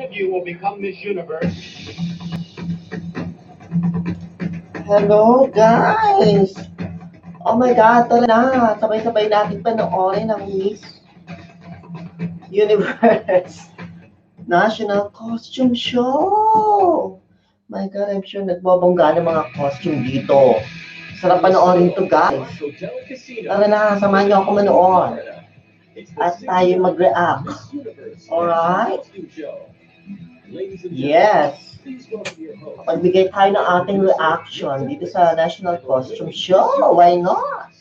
of you will become Miss Universe. Hello, guys! Oh my God, tara na! Sabay-sabay natin panoorin ang Miss Universe National Costume Show! My God, I'm sure nagbabongga ng mga costume dito. Sarap panoorin to, guys. Tara na, samahan niyo ako manood. At tayo mag-react. Alright? Yes. Magbigay tayo ng ating reaction dito sa National Costume Show. Why not?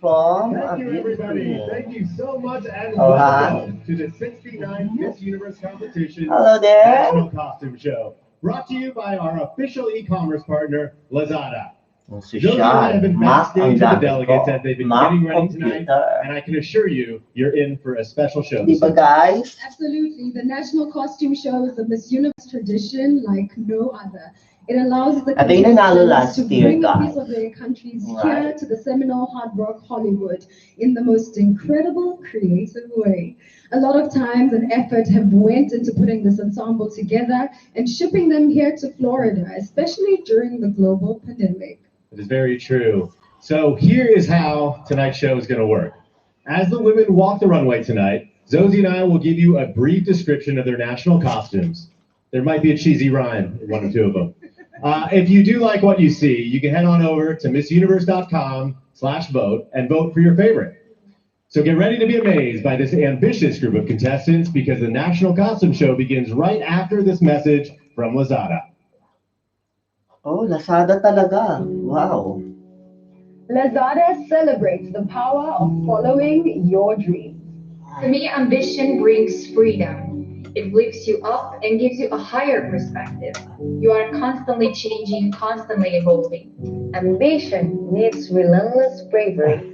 From a everybody. Thank you so much and welcome to the 69th Miss Universe competition. Hello there. National Costume Show. Brought to you by our official e-commerce partner, Lazada. Si Those Sean, have been Mac ang backstage with the gamit delegates ko. as they've been Mac getting ready tonight, computer. and I can assure you, you're in for a special show. Diba, guys? Absolutely. The National Costume Show is a Miss Universe tradition like no other. It allows the At they nanalo last contestants to year, bring a guys. piece of their countries Right. here to the Seminole Hard Rock Hollywood in the most incredible, creative way. A lot of time and effort have went into putting this ensemble together and shipping them here to Florida, especially during the global pandemic. It is very true. So here is how tonight's show is going to work. As the women walk the runway tonight, Zosie and I will give you a brief description of their national costumes. There might be a cheesy rhyme in one or two of them. If you do like what you see, you can head on over to missuniverse.com/vote and vote for your favorite. So get ready to be amazed by this ambitious group of contestants because the National Costume Show begins right after this message from Lazada. Oh, Lazada talaga. Wow. Lazada celebrates the power of following your dreams. For me, ambition brings freedom. It lifts you up and gives you a higher perspective. You are constantly changing, constantly evolving. Ambition needs relentless bravery.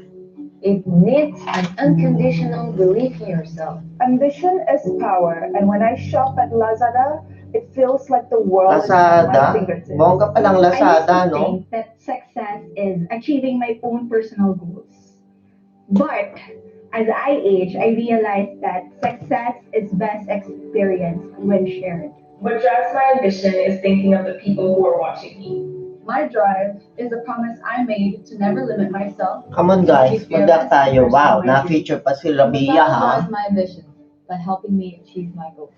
It needs an unconditional belief in yourself. Ambition is power, and when I shop at Lazada, it feels like the world is at my Lazada? fingertips. Bongga palang I used Lazada, to no? think that success is achieving my own personal goals. But as I age, I realized that success is best experienced when shared. What drives my ambition is thinking of the people who are watching me. My drive is a promise I made to never limit myself. Come on, guys. Mag-react tayo. Wow, na-feature pa si Rabia, ha? my ambition by helping me achieve my goals.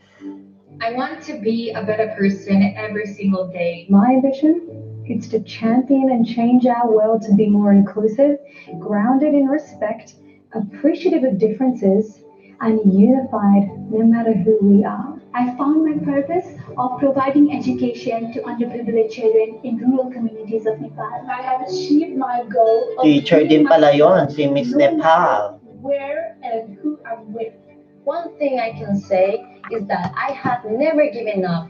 I want to be a better person every single day. My ambition is to champion and change our world to be more inclusive, grounded in respect, appreciative of differences, and unified no matter who we are. I found my purpose of providing education to underprivileged children in rural communities of Nepal. I have achieved my goal of Teacher din pala yon, si Miss no Nepal. matter where and who I'm with. One thing I can say is that I have never given up,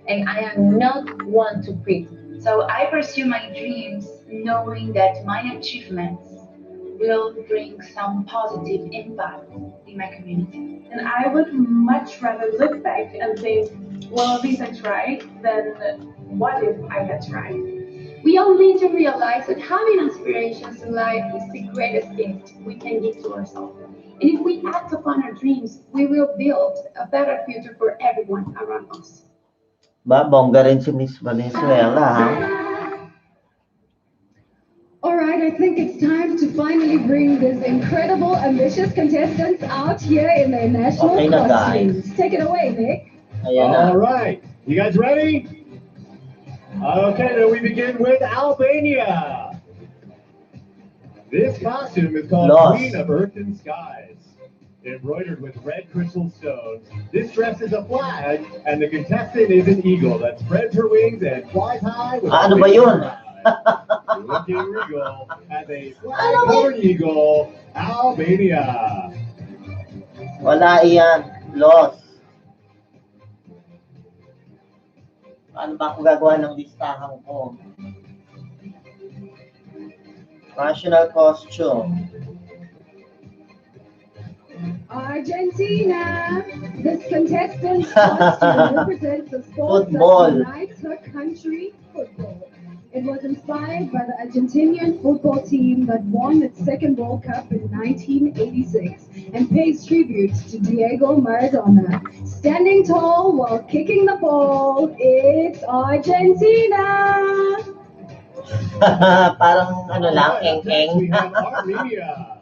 and I am not one to quit. So I pursue my dreams knowing that my achievements will bring some positive impact in my community. And I would much rather look back and think, well, at least I tried, than what if I had tried? We all need to realize that having aspirations in life is the greatest gift we can give to ourselves. And if we act upon our dreams, we will build a better future for everyone around us. Ba, bongga rin si Miss Venezuela, ha? All right, I think it's time to finally bring these incredible, ambitious contestants out here in their national Okay na, costumes. Take it away, Nick. Ayan na. All right. You guys ready? Okay, then we begin with Albania. This costume is called Lost. Queen of Earth and Skies. Embroidered with red crystal stones, this dress is a flag, and the contestant is an eagle that spreads her wings and flies high with Ano a ba yun? looking regal as a flag-covered eagle, Albania. Wala iyan. Lost. Paano ba ako gagawa ng listahan ko? National costume. Argentina! This contestant's costume represents the sport Football. that unites her country, football. It was inspired by the Argentinian football team that won its second World Cup in 1986 and pays tribute to Diego Maradona. Standing tall while kicking the ball, it's Argentina! Parang ano lang, Alright, up next we eng-eng. have Armenia.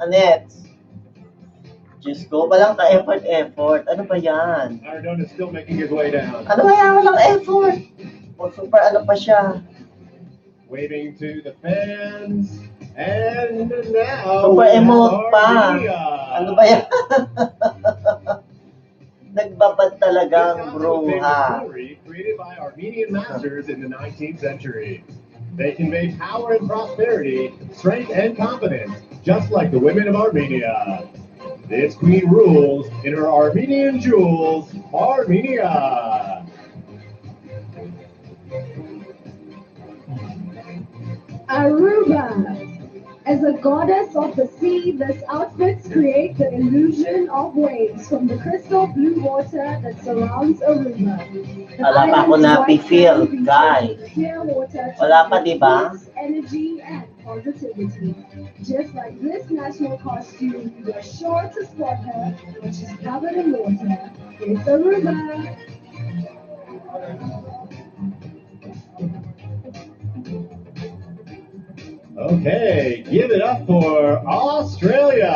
Anet. Diyos ko, walang ka-effort. Ano ba yan? Maradona's still making his way down. Ano ba yan? Walang effort. O, super ano pa siya. Waving to the fans. And now Super we have emote pa. Armenia. Ano ba yan? Nagbabad This talagang costume was made with bruha. jewelry created by Armenian masters in the 19th century. They convey power and prosperity, strength and confidence, just like the women of Armenia. This queen rules in her Armenian jewels, Armenia. Aruba. As a goddess of the sea, this outfit creates the illusion of waves from the crystal blue water that surrounds Aruba. The Wala pa ako island's white napi-feel, sand beaches guys. with clear water Wala pa, di ba? transmits energy and positivity. Just like this national costume, you're sure to spot her when she's covered in water. It's Aruba. Okay, give it up for Australia.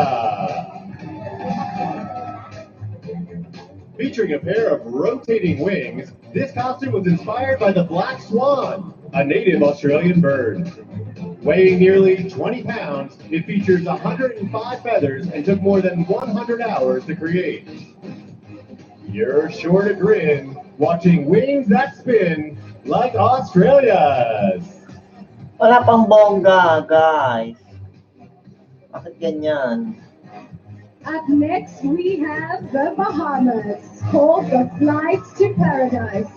Featuring a pair of rotating wings, this costume was inspired by the black swan, a native Australian bird. Weighing nearly 20 pounds, it features 105 feathers and took more than 100 hours to create. You're sure to grin watching wings that spin like Australia's. Wala pang bongga, guys. Bakit ganyan? Up next, we have the Bahamas, called the Flight to Paradise.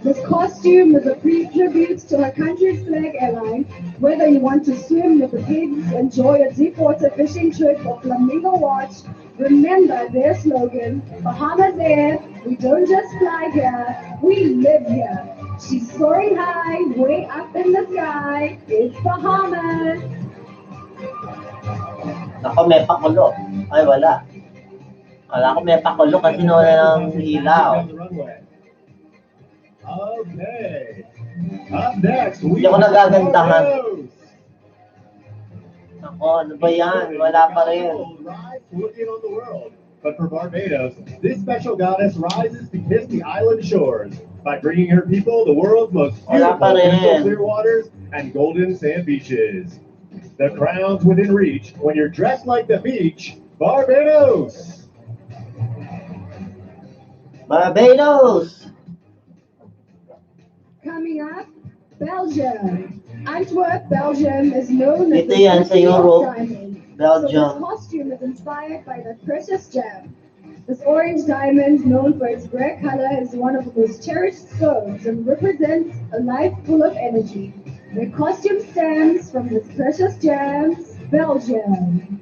This costume is a tribute to her country's flag airline. Whether you want to swim with the pigs, enjoy a deep water fishing trip, or flamingo watch, remember their slogan, Bahamas Air, we don't just fly here, we live here. She's soaring high, way up in the sky, it's Bahamas. Ako, may pakulo. Ay, wala. Wala ko may pakulo kasi nawala ng ilaw. Down the runway. Okay. Up next, we Hindi ako have nagagandahan. Barbados. Ako, ano ba yan? Wala pa rin. Rides to look in on the world. But for Barbados, this special goddess rises to kiss the island shores by bringing her people the world's most Wala beautiful pa rin. crystal clear waters and golden sand beaches. The crown's within reach when you're dressed like the beach, Barbados. Barbados! Coming up, Belgium. Antwerp, Belgium is known as Ito the yan sa city of Europe. diamonds. So Belgium. this costume is inspired by the precious gem. This orange diamond, known for its rare color, is one of the most cherished stones and represents a life full of energy. The costume stems from this precious gems, Belgium.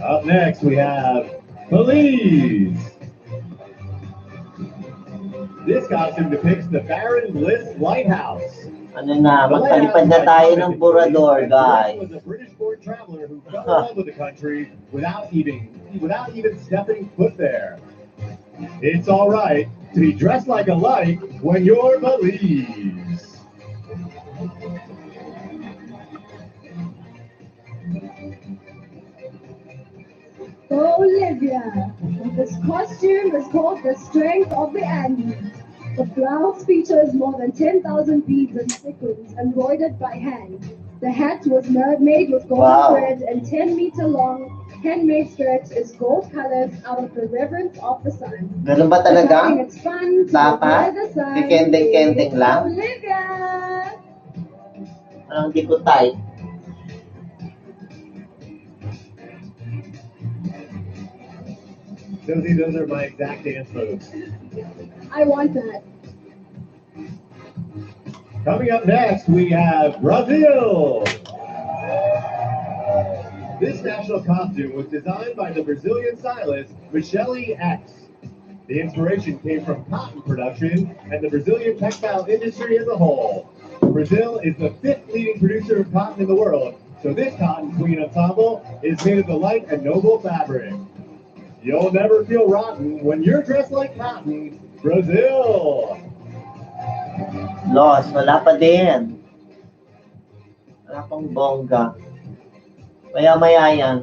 Up next, we have Belize. This costume depicts the Baron Bliss Lighthouse. Ano na, magpalipad na tayo ng Burador, guys. Was a British-born traveler who fell in love with the country without even stepping foot there. It's all right to be dressed like a light when you're Belize. Bolivia. This costume is called the Strength of the Andes. The blouse features more than 10,000 beads and sequins embroidered by hand. The hat was made with golden Wow. thread and 10-meter long handmade skirt is gold colored out of the reverence of the sun. Ganun ba talaga? Having its fun to Dapat? enjoy the sun. Kikending-kending It's lang? Bolivia. Anong di ko type? Josie, those are my exact dance moves. I want that. Coming up next, we have Brazil. This national costume was designed by the Brazilian stylist Michele X. The inspiration came from cotton production and the Brazilian textile industry as a whole. Brazil is the 5th leading producer of cotton in the world, so this Cotton Queen ensemble is made of the light and noble fabric. You'll never feel rotten when you're dressed like cotton. Brazil! Los, wala pa din. Wala pang bongga. Maya-maya yan.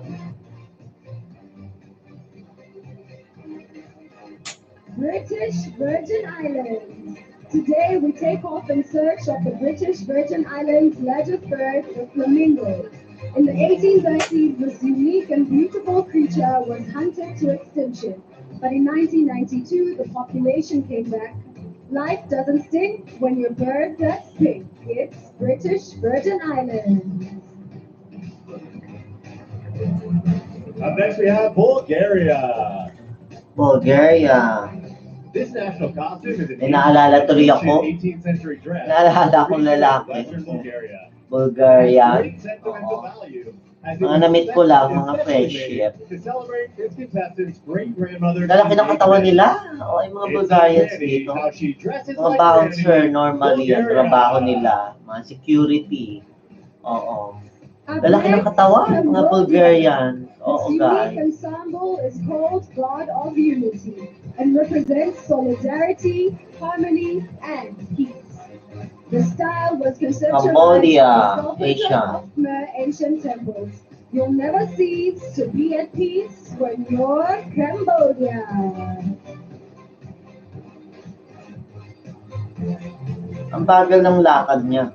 British Virgin Islands. Today we take off in search of the British Virgin Islands largest bird, the flamingo. In the 1830s, this unique and beautiful creature was hunted to extinction. But in 1992, the population came back. Life doesn't stink when your bird does pink. It's British Virgin Islands. Up next we have Bulgaria. Bulgaria. This national costume is an May naalala tuloy ako. 18th century dress. Naalala akong lalaki. Western Bulgaria. Bulgaria. Great sentimental value, as it Mga was na-meet ko lang, especially mga made friendship. To celebrate its contestants' great-grandmother. Lalaki ng katawan nila. O, yung mga Bulgarians dito. How she dresses Mga like bouncer, Granny. normally yan, Bulgaria. trabaho nila. Mga security. Oo. Up Lalaki ng next, katawan, mga Cambodia. Bulgarian. This Oo, unique guys. ensemble is called God of Unity and represents solidarity, harmony, and peace. The style was conceptualized Cambodia, as the Asia. of Khmer ancient temples. You'll never cease to be at peace when you're Cambodia. Ang bagal ng lakad niya.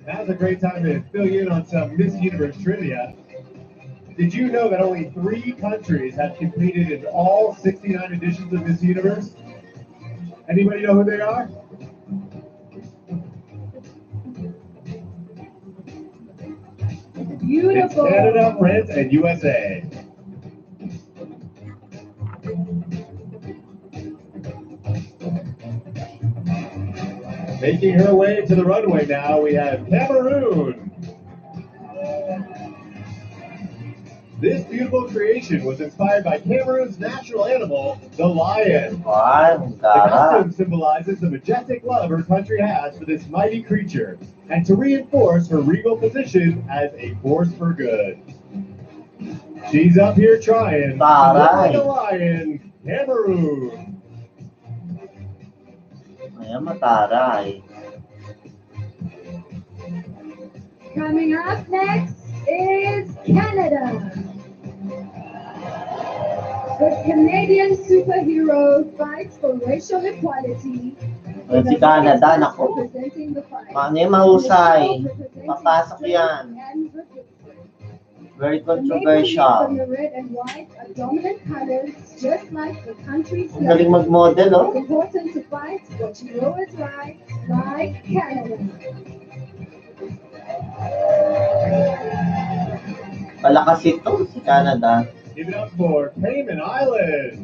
Now's a great time to fill you in on some Miss Universe trivia. Did you know that only 3 countries have competed in all 69 editions of Miss Universe? Anybody know who they are? It's Beautiful. Canada, France, and USA. Making her way to the runway now, we have Cameroon. This beautiful creation was inspired by Cameroon's national animal, the lion. Ay, ang The gara. costume symbolizes the majestic love her country has for this mighty creature, and to reinforce her regal position as a force for good. She's up here trying to look like a lion, Cameroon. Ayan, mataray. Coming up next is Canada. The Canadian superhero fights for racial equality. Ayan, si Canada, nako. Representing the fight. Paano yung mahusay? Papasok yan. Very The maple leaf controversial. and the red and white are dominant colors, just like the country's Ang galing mag-model, oh. It's important to fight what you know is right, like Canada. Palakas ito, si Canada. Give it up for Cayman Islands.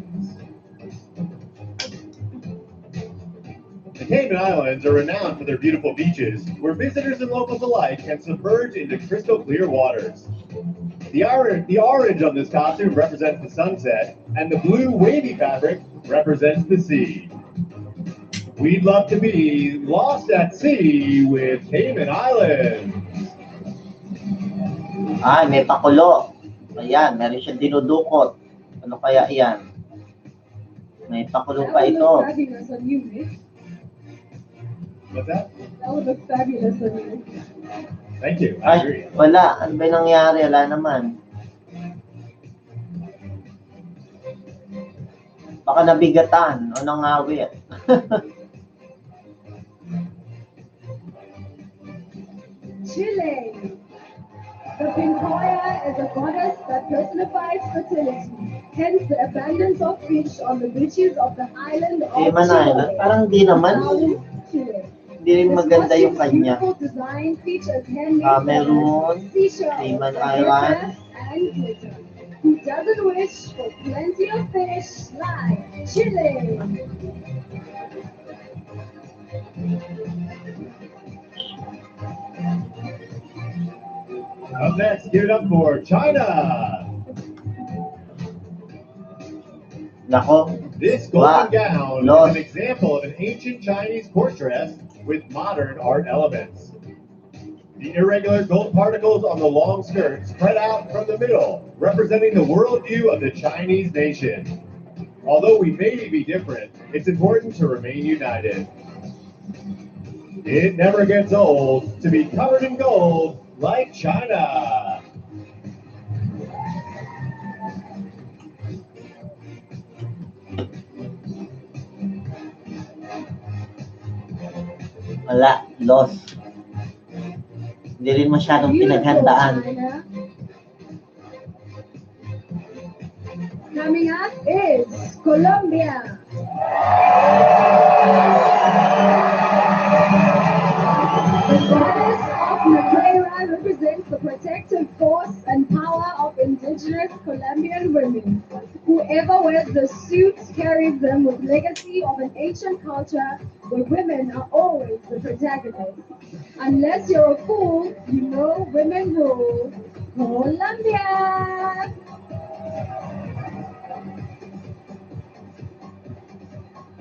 The Cayman Islands are renowned for their beautiful beaches, where visitors and locals alike can submerge into crystal clear waters. The orange on this costume represents the sunset, and the blue wavy fabric represents the sea. We'd love to be lost at sea with Cayman Islands. Ay, may pakulo. Ayan, meron siyang dinudukot. Ano kaya yan? May pakulo pa That would ito. look fabulous on you, Nick. What's that? That would look fabulous on you. Thank you. I agree. Ay, wala. Ano ba yung nangyari? Wala naman. Baka nabigatan o nangawit. Chile. The Pincoya is a goddess that personifies fertility. Hence the abundance of fish on the beaches of the island of Di man Chile. na, parang di naman. South Chile. Hindi rin maganda yung This kanya. beautiful design features handmade Cameroon, feathers, seashells, Cayman glitter, Islands. and glitter. Who doesn't wish for plenty of fish like Chile? Up next, give it up for China. Nako, This Wow. golden gown Lost. is an example of an ancient Chinese court dress with modern art elements. The irregular gold particles on the long skirt spread out from the middle, representing the worldview of the Chinese nation. Although we may be different, it's important to remain united. It never gets old to be covered in gold like China. wala, lost. Hindi rin masyadong Beautiful, pinaghandaan. China. Coming up is Colombia. The goddess of Madeira represents the protective force and power of indigenous Colombian women. Whoever wears the suits carries them with legacy of an ancient culture where women are always the protagonists. Unless you're a fool, you know women rule. Colombia!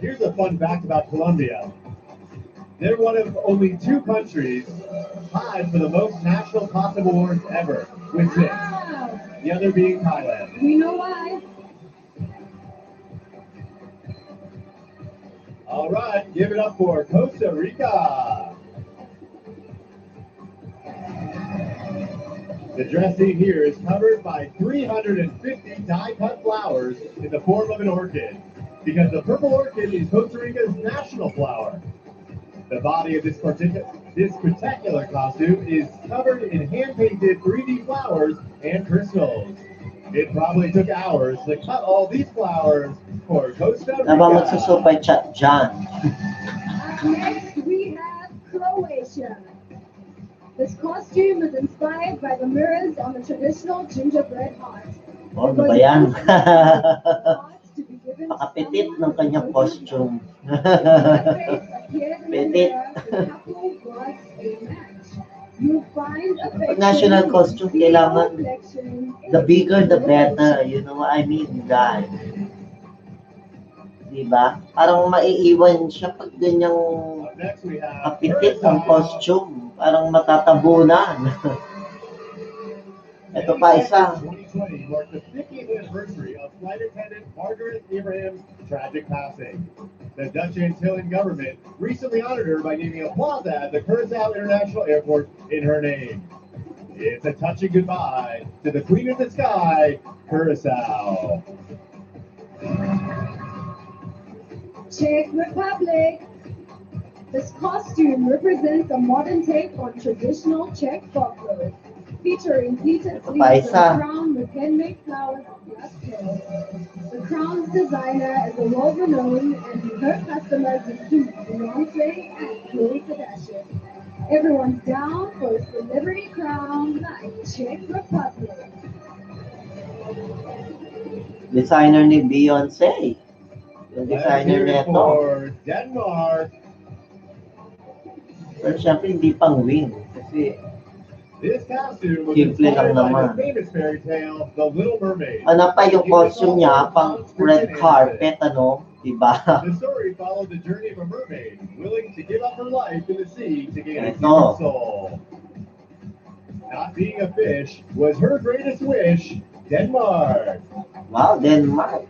Here's a fun fact about Colombia. They're one of only 2 countries tied for the most national costume awards ever, with 6. Wow! The other being Thailand. We know why. All right, give it up for Costa Rica. The dress seen here is covered by 350 die-cut flowers in the form of an orchid, because the purple orchid is Costa Rica's national flower. The body of this spectacular costume is covered in hand-painted 3D flowers and crystals. It probably took hours to cut all these flowers for Costa Nabang Rica. magsusuper chat dyan. Up next, we have Croatia. This costume is inspired by the mirrors on the traditional gingerbread heart. Oh, ano ba yan? Heart to be given to Pakapitit ng someone kanyang who costume. When the face appeared in the Petit. mirror, the couple was a match. You'll find affection Pag national costume, in the kailangan reflection the in bigger the Croatia. better. You know what I mean, guys? Diba? Parang maiiwan siya pag ganyang Up next we have kapitit ang costume. Parang matatabunan. Ito pa isa. 2020 marked the 50th anniversary of Flight Attendant Margaret Abraham's tragic passing. The Dutch Antillean government recently honored her by naming a plaza at the Curaçao International Airport in her name. It's a touching goodbye to the Queen of the Sky, Curaçao. Czech Republic. This costume represents a modern take on traditional Czech folklore, featuring pleated sleeves and Paisa. a crown with handmade flowers and black pearls. The crown's designer is a world-renowned, and her customers include Beyonce and Khloe Kardashian. Everyone's down for a celebrity crown like Czech Republic. Designer ni Beyonce. Yung Let's designer hear it nito. for Denmark. Pero syempre hindi pang win. Kasi This costume was Simple lang inspired by naman. the famous fairy tale, The Little Mermaid. ano pa yung costume niya, pang red carpet, ano? Diba? The story followed the journey of a mermaid willing to give up her life in the sea to gain a Ito. human soul. Not being a fish was her greatest wish. Denmark. Wow, Denmark.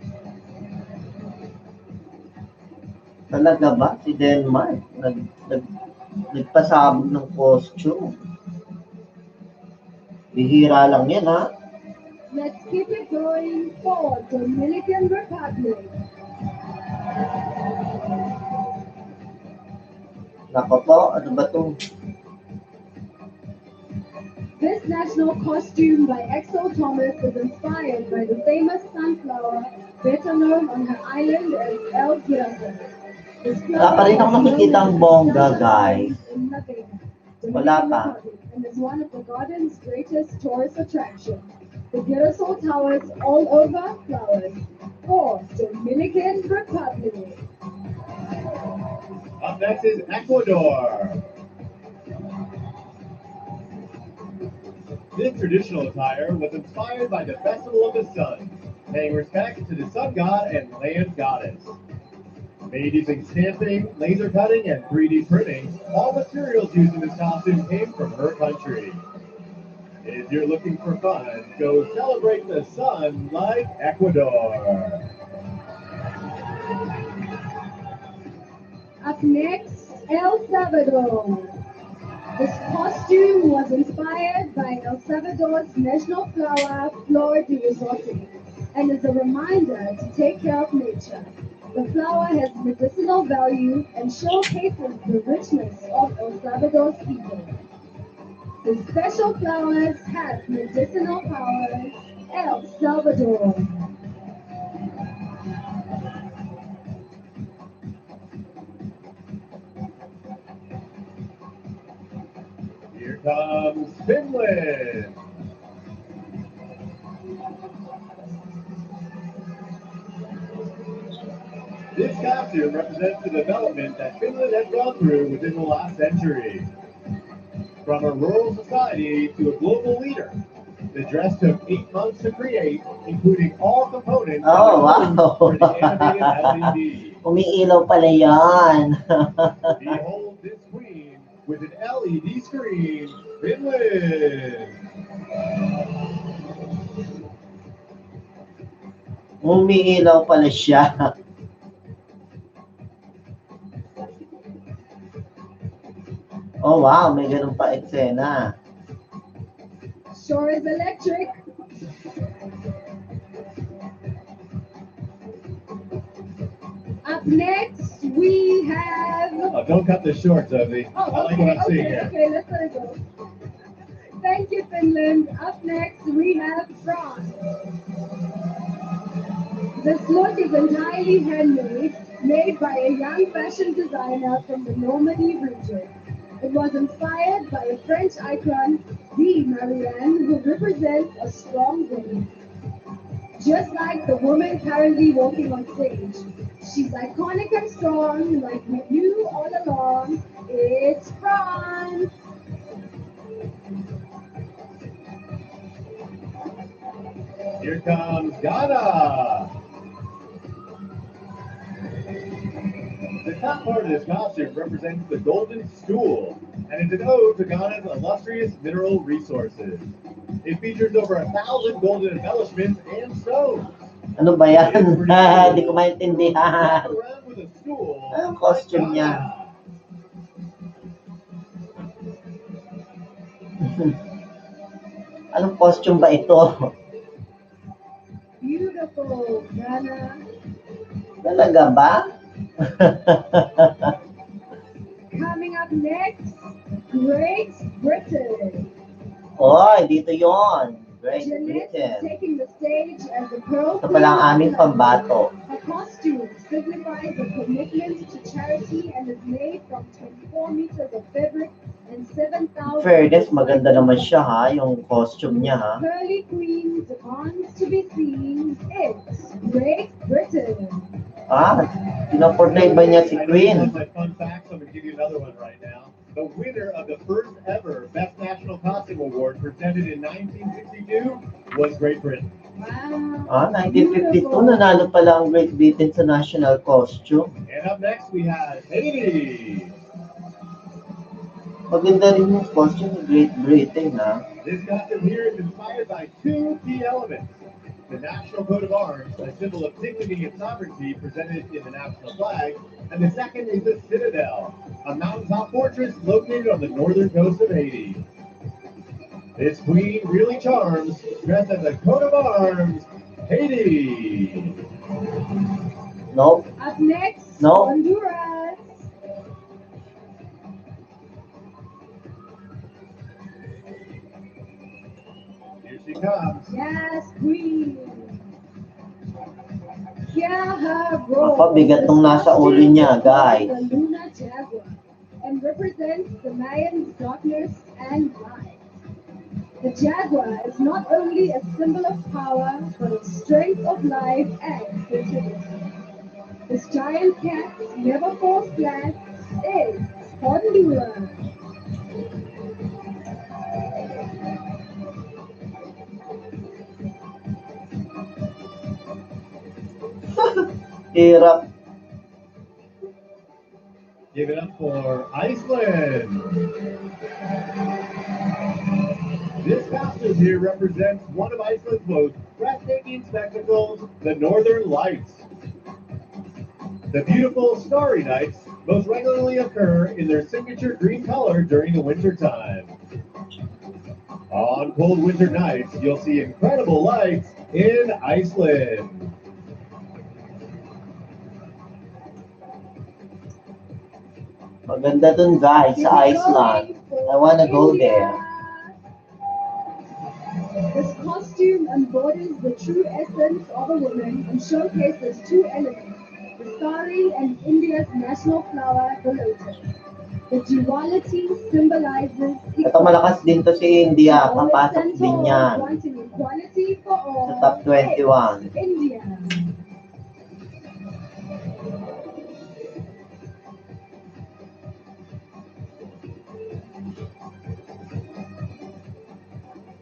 Talaga ba? Si Denmark. Nagpasabog ng costume. Bihira lang yan, ha? Let's keep it going for Dominican Republic. Nako po, ano ba itong This national costume by Axel Thomas is inspired by the famous sunflower, better known on her island as El Pirata. This Wala pa rin akong nakikita ang bongga, guys. in Navega, Wala Dominican pa. Republic, and is one of the garden's greatest tourist attractions. The Girasol Towers all over flowers. For Dominican Republic. Up next is Ecuador. This traditional attire was inspired by the Festival of the Sun, paying respect to the sun god and land goddess. Made using stamping, laser cutting, and 3D printing, all materials used in this costume came from her country. If you're looking for fun, go celebrate the sun like Ecuador. Up next, El Salvador. This costume was inspired by El Salvador's national flower, Flor de Resorte, and is a reminder to take care of nature. The flower has medicinal value and showcases the richness of El Salvador's people. The special flowers have medicinal powers. El Salvador. Here comes Finland. This costume represents the development that Finland has gone through within the last century. From a rural society to a global leader, the dress took 8 months to create, including all components Oh, wow. for the animated LED. Umiilaw pala yan. Behold this queen with an LED screen, Finland. Umiilaw pala siya. Oh wow, may ganun pa eksena. Sure is electric. Up next, we have. Oh, don't cut this short, Zoe. Oh, I like what I'm seeing okay, here. okay, let's let it go. Thank you, Finland. Up next, we have France. This look is entirely handmade, made by a young fashion designer from the Normandy region. It was inspired by a French icon, the Marianne, who represents a strong woman. Just like the woman currently walking on stage, she's iconic and strong, like we knew all along. It's France. Here comes Ghana. The top part of this costume represents the golden stool, and is an ode to Ghana's illustrious mineral resources. It features over 1,000 golden embellishments and stones. Ano ba yan? Hindi ko maintindihan. Walk around with a stool. Anong costume niya? Anong costume ba ito? Beautiful, Ghana. Talaga ba? Coming up next, Great Britain. Oy, dito yon. Great Jeanette is Britain. taking the stage as the Pearl Ito pala ang aming pambato. Her costume signifies a commitment to charity and is made from 24 meters of fabric and 7,000. Fairness, maganda naman siya ha, yung costume niya ha. Curly Queen demands to be seen. It's Great Britain. Ah, pinaportray ba niya si Queen? My fun facts, I'm going to give you another one right now. The winner of the first ever Best National Costume Award presented in 1962 was Great Britain. Wow. Ah, 1952, nanalo pala ang Great Britain sa national costume. And up next we have Haiti. Maganda rin yung costume ng Great Britain ha. This costume here is inspired by 2 key elements. The national coat of arms, a symbol of dignity and sovereignty presented in the national flag, and the second is the citadel, a mountaintop fortress located on the northern coast of Haiti. This queen really charms, dressed as a coat of arms, Haiti. Nope. Up next, No. Honduras. Here she comes. Yes, Queen. Here her role. Mapabigat nung nasa ulo niya, guys. The Luna Jaguar and represents the Mayan's darkness and light. The jaguar is not only a symbol of power, but of strength of life and fertility. This giant cat never falls flat is Honduras. Hirap. Give it up for Iceland. This costume here represents one of Iceland's most breathtaking spectacles, the Northern Lights. The beautiful starry nights most regularly occur in their signature green color during the winter time. On cold winter nights, you'll see incredible lights in Iceland. Maganda dun guys, sa Iceland. I wanna go there. This costume embodies the true essence of a woman and showcases two elements, the starry and India's national flower, the lotus. The duality symbolizes Ito malakas din to si India. all Papasok din yan. wanting equality for all. Sa top 21. India.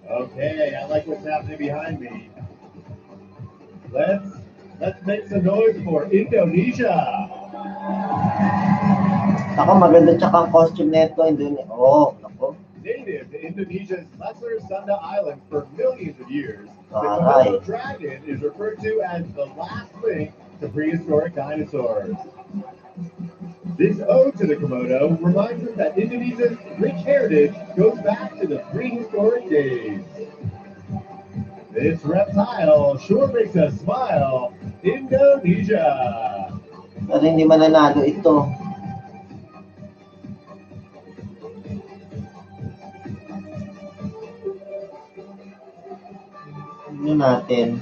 Okay, I like what's happening behind me. Let's make some noise for Indonesia. Ako maganda tsaka ang costume nito. Oh, nako. Native to Indonesia's Lesser Sunda Islands for millions of years, the Aray. Komodo dragon is referred to as the last link to prehistoric dinosaurs. This ode to the Komodo reminds us that Indonesia's rich heritage goes back to the prehistoric days. This reptile sure makes us smile. Indonesia. Pero hindi mananalo ito. Tignan natin.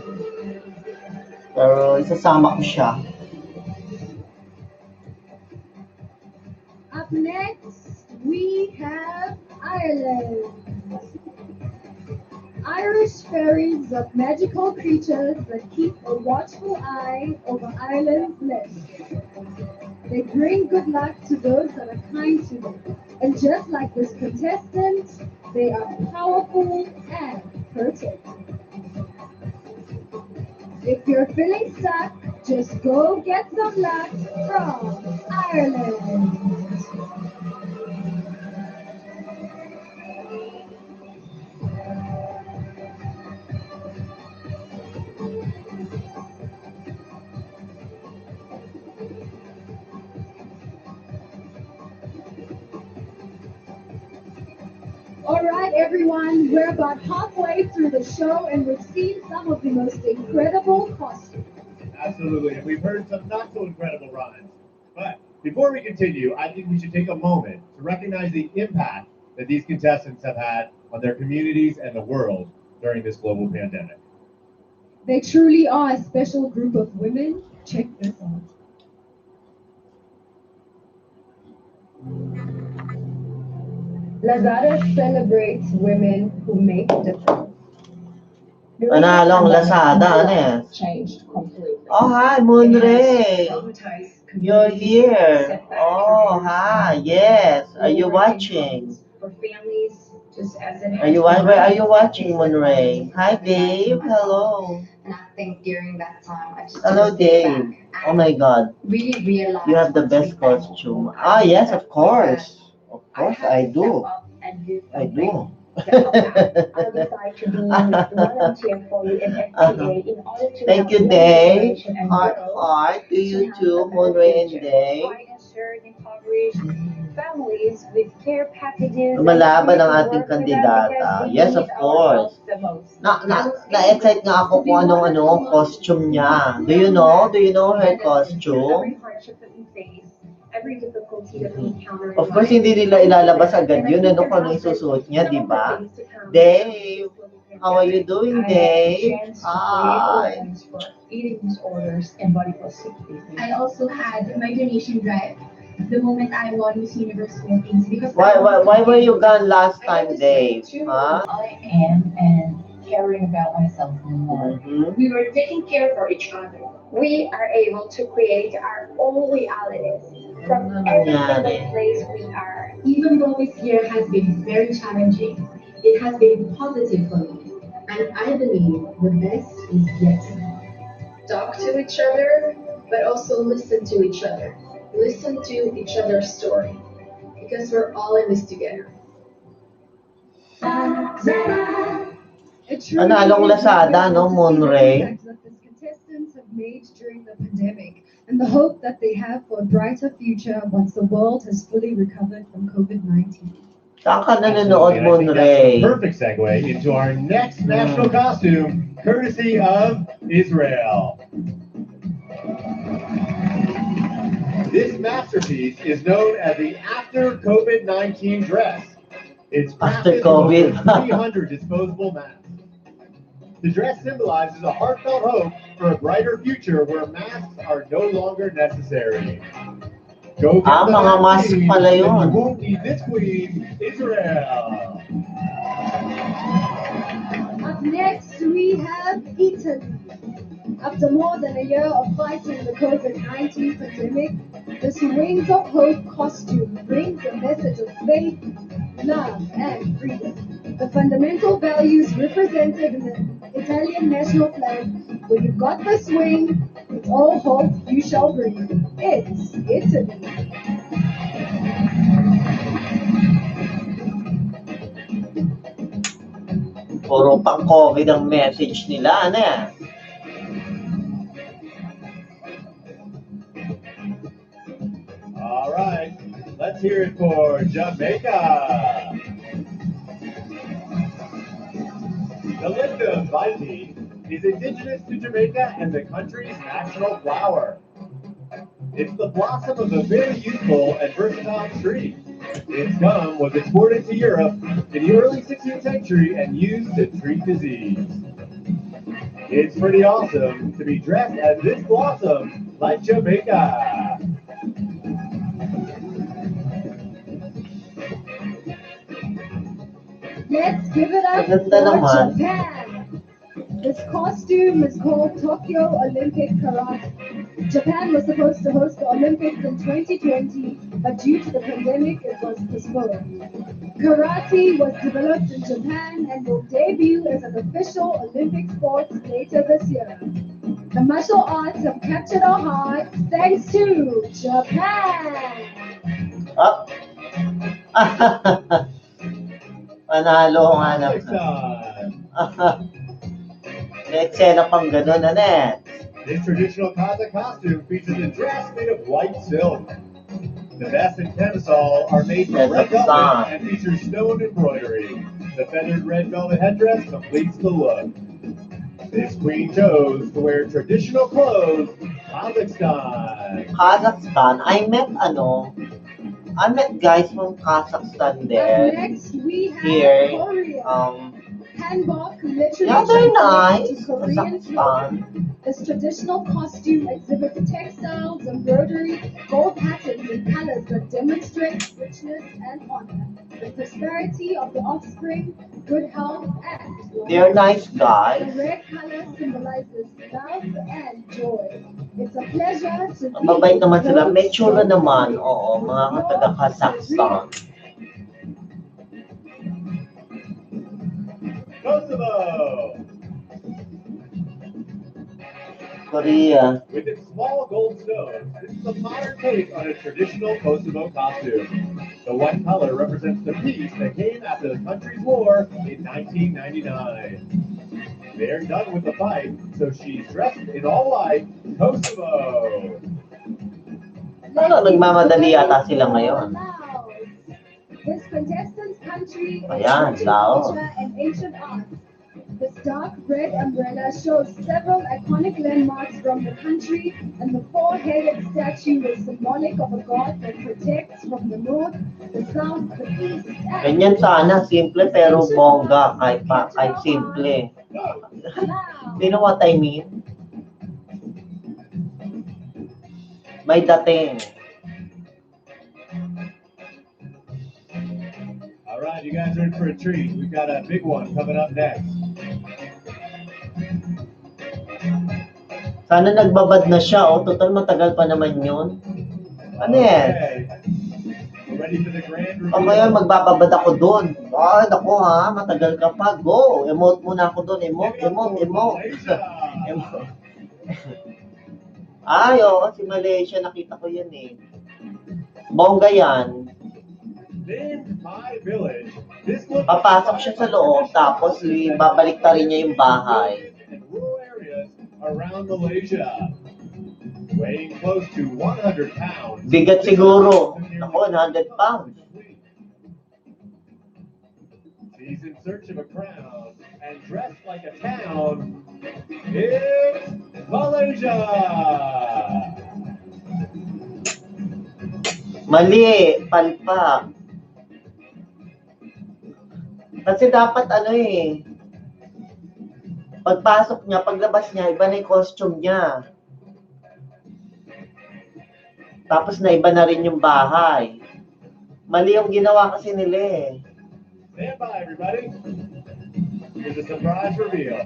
Pero isasama ko siya. Up next, we have Ireland. Irish fairies are magical creatures that keep a watchful eye over Ireland's lives. They bring good luck to those that are kind to them. And just like this contestant, they are powerful and protective. If you're feeling stuck, just go get some luck from Ireland. All right, everyone, we're about halfway through the show and we've seen some of the most incredible costumes. Absolutely, and we've heard some not so incredible rhymes. But before we continue, I think we should take a moment to recognize the impact that these contestants have had on their communities and the world during this global pandemic. They truly are a special group of women. Check this out. Lazada celebrates women who make a difference. Panalo ang Lazada, ano yan? Changed completely. Oh, hi, Moonray. You're here. Oh, hi. Yes. Are you watching? For families, just as an Where are you watching, Moonray? Hi, Dave. Hello. And I think during that time, I just Hello, took a step Dave. back Oh and my God. really realized You have the what's best behind costume. what Ah, yes, of course. Of I course, had I to do. step up and do I do. I'll decide to be volunteer for you in FTA in order to Thank help you, young Dave. generation and Heart, girls heart to to you have too, a better Moonray and future. Dave. Try and serve impoverished families with care packages. Lumalaban ang and ating work with them kandidata. because they Yes, of need our course. help the most. Na-excite nga ako kung anong costume niya. Do you know? Do you know her Every costume? hardship that we face, every difficulty that we encounter in Of course, life, hindi nila ilalabas agad yun. Ano kung ano yung susuot niya, di ba? Dave, how are you doing, Dave? Hi. for eating disorders and body positivity. I also had my donation drive the moment I won Miss Universe Philippines because Why were you gone last time, Dave? Huh? I am and caring about myself more. Mhm. we were taking care for each other. We are able to create our own realities from every single place we are. Even though this year has been very challenging, it has been positive for me. And I believe the best is yet to come. talk to each other, but also listen to each other. Listen to each other's story. Because we're all in this together. It truly Panalong is Lazada, no, incredible to see the Monray? impact that these contestants have made during the pandemic and the hope that they have for a brighter future once the world has fully recovered from COVID-19. Saan ka Absolutely, nanonood, and I think that's Monray? the perfect segue into our next national costume, courtesy of Israel. This masterpiece is known as the After COVID-19 dress. It's After crafted from COVID. over 300 disposable masks. The dress symbolizes a heartfelt hope for a brighter future where masks are no longer necessary. Go get the Mga mask vaccine, pala and yun. you won't need this queen, Israel. Up next, we have Italy. After more than a year of fighting the COVID-19 pandemic, this Wings of Hope costume brings a message of faith, love, and freedom. The fundamental values represented in the Italian national flag, when you've got this wing, it's all hope you shall bring. It's Italy. Puro pang COVID ang message nila, ano yan? All right, let's hear it for Jamaica. The Linda Vitae is indigenous to Jamaica and the country's national flower. It's the blossom of a very useful and versatile tree. Its gum was exported to Europe in the early 16th century and used to treat disease. It's pretty awesome to be dressed as this blossom like Jamaica. Let's give it up Maganda for naman. Japan. This costume is called Tokyo Olympic Karate. Japan was supposed to host the Olympics in 2020, but due to the pandemic, it was postponed. Karate was developed in Japan and will debut as an official Olympic sport later this year. The martial arts have captured our hearts thanks to Japan. Ah. Panalo nga naman. Kazakhstan. May eksena pang ganun, ano eh? This traditional Kazakh costume features a dress made of white silk. The vest and camisole are made from red velvet and features stone embroidery. The feathered red velvet headdress completes the look. This queen chose to wear traditional clothes, Kazakhstan. Kazakhstan, I met guys from Kazakhstan there. Next, we have Here, Korea. Hanbok literally yeah, they're translates nice. to Korean Kazakhstan. This traditional costume exhibits textiles, embroidery, gold patterns, and colors that demonstrate richness and honor, the prosperity of the offspring, good health, and They're nice the guys. red color symbolizes love and joy. It's a pleasure to be Mabait naman sila. with May tsura those naman. who Oo, mga love taga Kazakhstan. Kosovo. Korea. With its small gold stones, this is a modern take on a traditional Kosovo costume. The white color represents the peace that came after the country's war in 1999. They're done with the fight, so she's dressed in all white, Kosovo. Ano, nagmamadali yata sila ngayon. This contestant's country is Ayan, rich in Laos. culture and ancient art. This dark red umbrella shows several iconic landmarks from the country, and the four-headed statue is symbolic of a god that protects from the north, the south, the east, and Ganyan sana, simple pero bongga, kahit simple. You know what I mean? May dating. All right, you guys are in for a treat. We've got a big one coming up next. Sana nagbabad na siya, oh. Total matagal pa naman yun. Ano yan? Okay. We're ready for the grand O reveal. ngayon, magbababad ako doon. Ay, naku ha, matagal ka pa. Go! Emote muna ako doon. Emote. Ay, oo, si Malaysia, nakita ko yan eh. Bongga yan. Then my village. This one Papasok siya sa loob, tapos babalik ta rin niya yung bahay. in rural areas around Malaysia. Weighing close to 100 pounds. Bigat siguro. Ako, 100 pounds. He's in search of a crown and dressed like a town. It's Malaysia! Mali, palpak. Kasi dapat ano eh, pagpasok niya, paglabas niya, iba na yung costume niya. Tapos na iba na rin yung bahay. Mali yung ginawa kasi nila eh. Stand by, everybody. Here's a surprise reveal.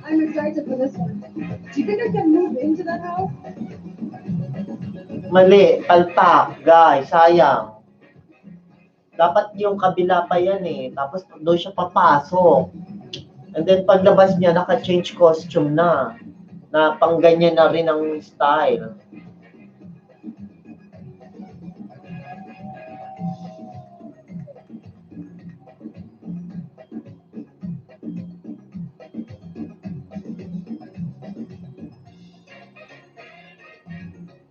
I'm excited for this one. Do you think I can move into that house? Mali, palpak, guys, sayang. Dapat yung kabila pa yan eh. Tapos doon siya papasok. And then paglabas niya, naka-change costume na. Na pang ganyan na rin ang style.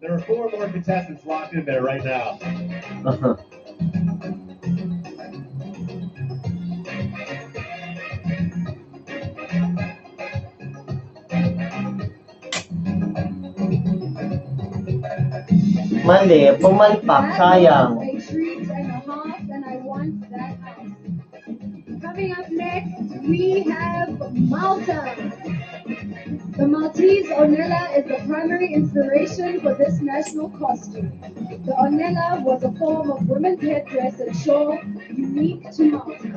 There are 4 more contestants locked in there right now. Mali, pumalpak, sayang. A treat and a half, and I want that house. Coming up next, we have Malta. The Maltese Ornella is the primary inspiration for this national costume. The Ornella was a form of women's headdress and shawl unique to Malta.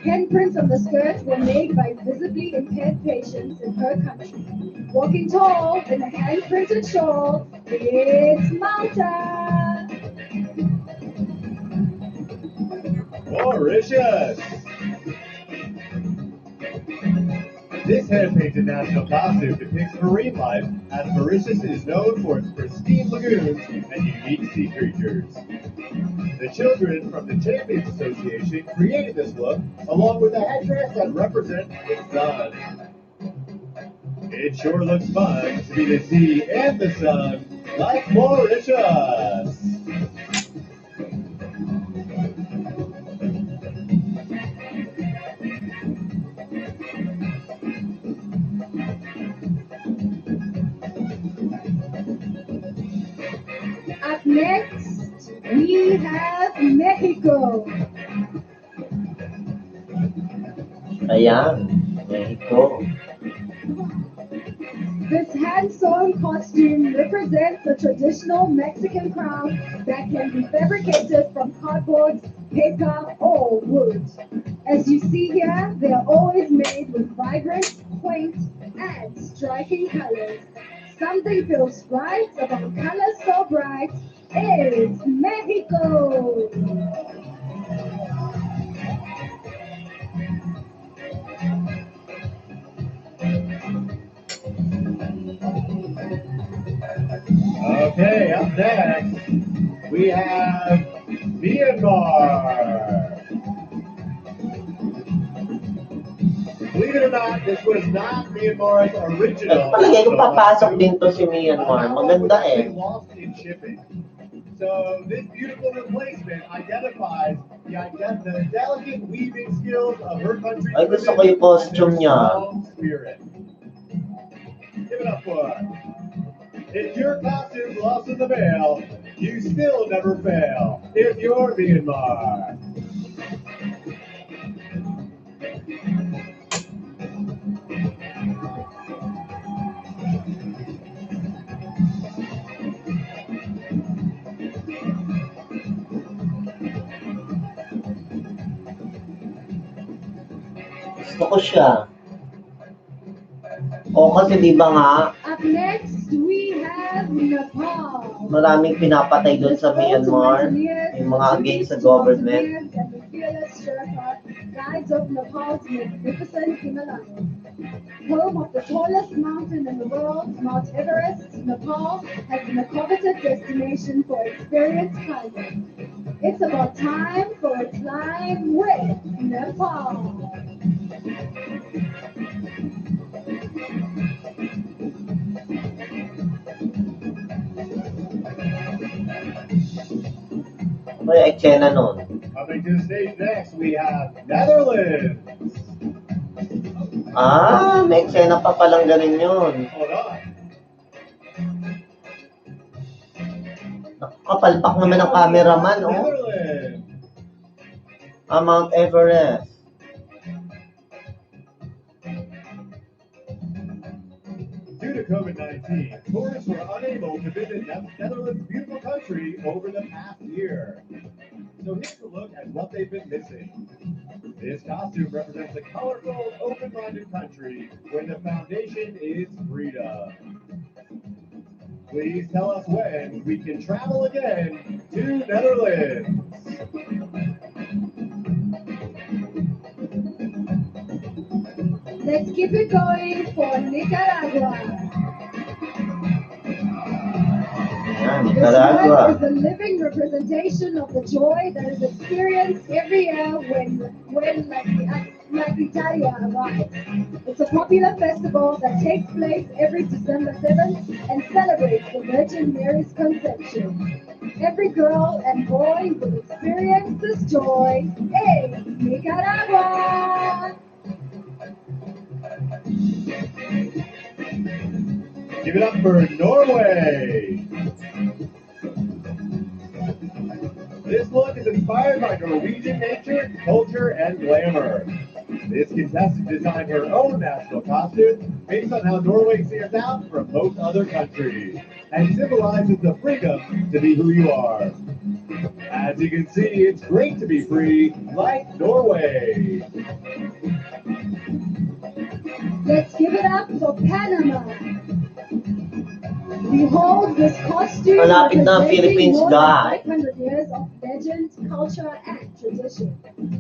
Handprints on the skirts were made by visibly impaired patients in her country. Walking tall in a hand-printed shawl, it's Malta! Mauritius! This hand-painted national costume depicts marine life, as Mauritius is known for its pristine lagoons and unique sea creatures. The children from the Champions Association created this look, along with a headdress that represents the sun. It sure looks fun to be the sea and the sun, like Mauritius! Up next, we have Mexico. Ayan, Mexico. This hand-sewn costume represents a traditional Mexican crown that can be fabricated from cardboard, paper, or wood. As you see here, they are always made with vibrant, quaint, and striking colors. Something feels right about colors so bright. It's Mexico! Okay, up next, we have Myanmar. Believe it or not, this was not Myanmar's original. Palagay ko papasok din to si Myanmar. Maganda eh. Lost in shipping. So this beautiful replacement identifies the delicate weaving skills of her country's Ay, gusto ko yung costume niya. spirit. Give it up for her. If your costume lost in the mail, you still never fail. If you're Myanmar. Gusto ko siya. O kasi di ba nga, Up next, we have Nepal. maraming pinapatay doon sa Myanmar. Yung mga against sa government. And the fearless Sherpa, guides of Nepal's magnificent Himalayas. home of the tallest mountain in the world, Mount Everest, Nepal has been a coveted destination for experienced climbers. It's about time for a climb with Nepal. Ano yung eksena nun? Coming to the stage next, we have Netherlands. Ah, may eksena pa palang ganun yun. Hold on. Nakapalpak naman ang cameraman, oh. Netherlands. Ah, Mount Everest. Due to COVID-19, tourists were unable to visit Netherlands' beautiful country over the past year. So here's a look at what they've been missing. This costume represents a colorful, open-minded country where the foundation is freedom. Please tell us when we can travel again to Netherlands. Let's keep it going for Nicaragua. Yan, This Nicaragua. one is a living representation of the joy that is experienced every year when La Italia arrives. It's a popular festival that takes place every December 7th and celebrates the Virgin Mary's conception. Every girl and boy will experience this joy in Nicaragua. Give it up for Norway. This look is inspired by Norwegian nature, culture, and glamour. This contestant designed her own national costume based on how Norway stands out from most other countries and symbolizes the freedom to be who you are. As you can see, it's great to be free, like Norway. Let's give it up for Panama. Behold this costume Malapit na ang Philippines, representing more guy. than 500 years of legend, culture, and tradition.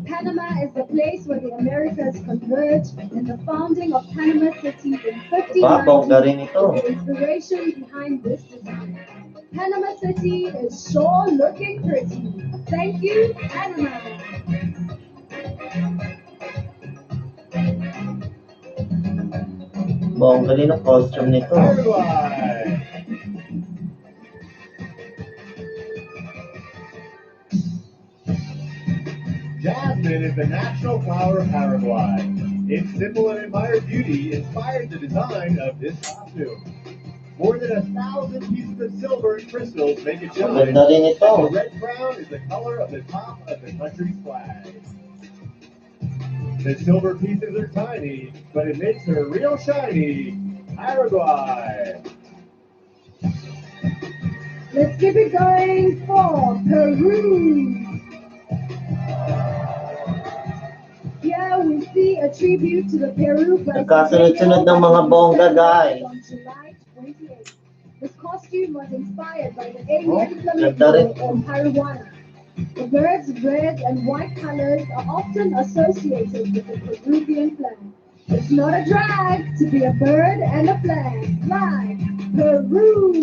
Panama is the place where the Americas converge, and the founding of Panama City in Bongga rin 1590 ito. is the inspiration behind this design. Panama City is sure looking pretty. Thank you, Panama. Bongga rin ang costume nito. Paraguay. Jasmine is the national flower of Paraguay. Its simple and admired beauty inspired the design of this costume. More than 1,000 pieces of silver and crystals make it shine. Maganda rin ito. The red crown is the color of the top of the country's flag. The silver pieces are tiny, but it makes her real shiny. Paraguay. Let's keep it going for Peru. Here we see a tribute to the Peru Nagkasunod-sunod ng mga bongga, guys. on July 28th. This costume was inspired by the alien ganda rin. flamingo or Paraguana. The bird's red and white colors are often associated with the Peruvian flag. It's not a drag to be a bird and a flag, like Peru.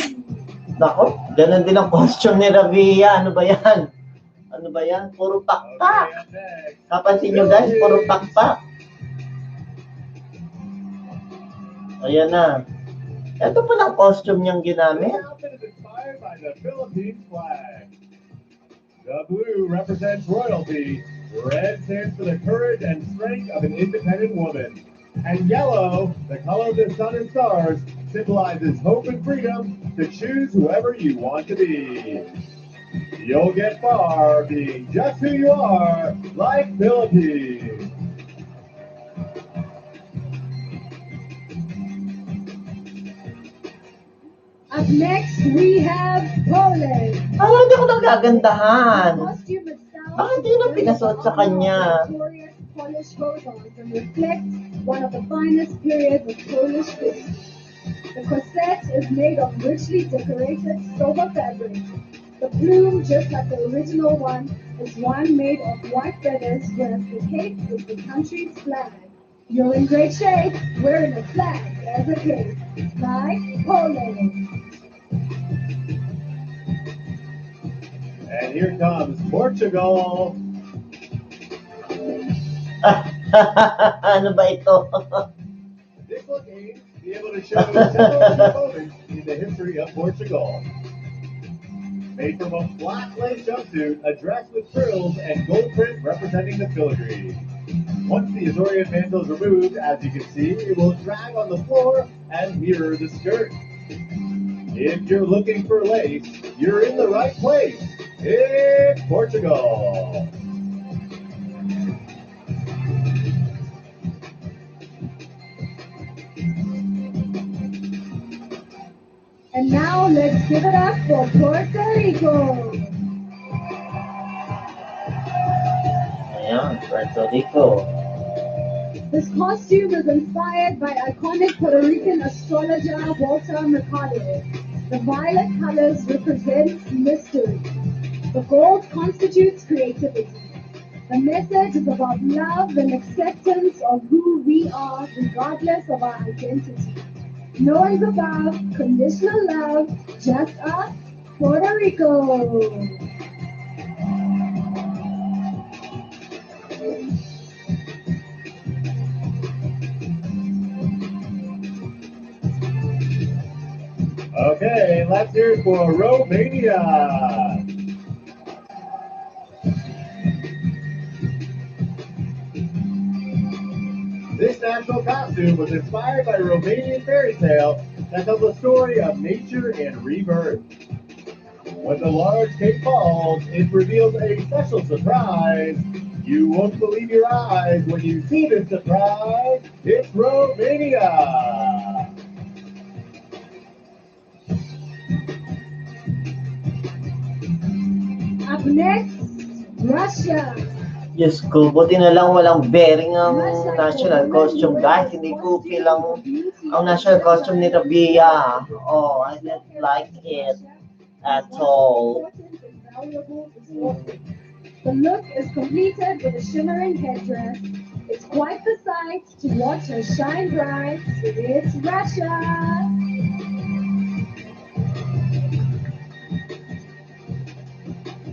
Nako, ganun din ang costume ni Ravia. Ano ba yan? Ano ba yan? Puro pakpak. Okay, next. Kapansin nyo guys, puro pakpak. Ayan na. Ito pa lang costume niyang This ginamit. outfit is inspired by the Philippines flag. The blue represents royalty. Red stands for the courage and strength of an independent woman. And yellow, the color of the sun and stars, symbolizes hope and freedom to choose whoever you want to be. You'll get far being just who you are, like Philippines. Up next, we have Poland. Parang hindi ko nagagandahan. Costume itself Bakit hindi na pinasuot sa kanya? Victorious Polish hose-ons and reflects one of the finest periods of Polish history. The corset is made of richly decorated silver fabric. The plume, just like the original one, is one made of white feathers, whereas the cape is the country's flag. You're in great shape. Wearing a flag as a cape. Like Poland. And here comes Portugal. Ano ba ito? This one aims to be able to show several key moments in the history of Portugal. Made from a flat lace jumpsuit, a dress with frills, and gold print representing the filigree. Once the Azorian mantle is removed, as you can see, it will drag on the floor and mirror the skirt. If you're looking for lace, you're in the right place. It's Portugal. And now let's give it up for Puerto Rico. Ayan, Puerto Rico. This costume is inspired by iconic Puerto Rican astrologer Walter Mercado. The violet colors represent mystery. The gold constitutes creativity. The message is about love and acceptance of who we are regardless of our identity. No one's above conditional love, just us, Puerto Rico. Okay, let's hear it for Romania. This national costume was inspired by a Romanian fairy tale that tells the story of nature and rebirth. When the large cake falls, it reveals a special surprise. You won't believe your eyes when you see this surprise. It's Romania. Up next, Russia. Diyos ko, buti na lang walang bearing ang national costume, guys. Hindi ko feel ang national costume ni Rabia. Oh, I didn't like it at all. The look is completed with a shimmering headdress. It's quite the sight to watch her shine bright. It's Russia.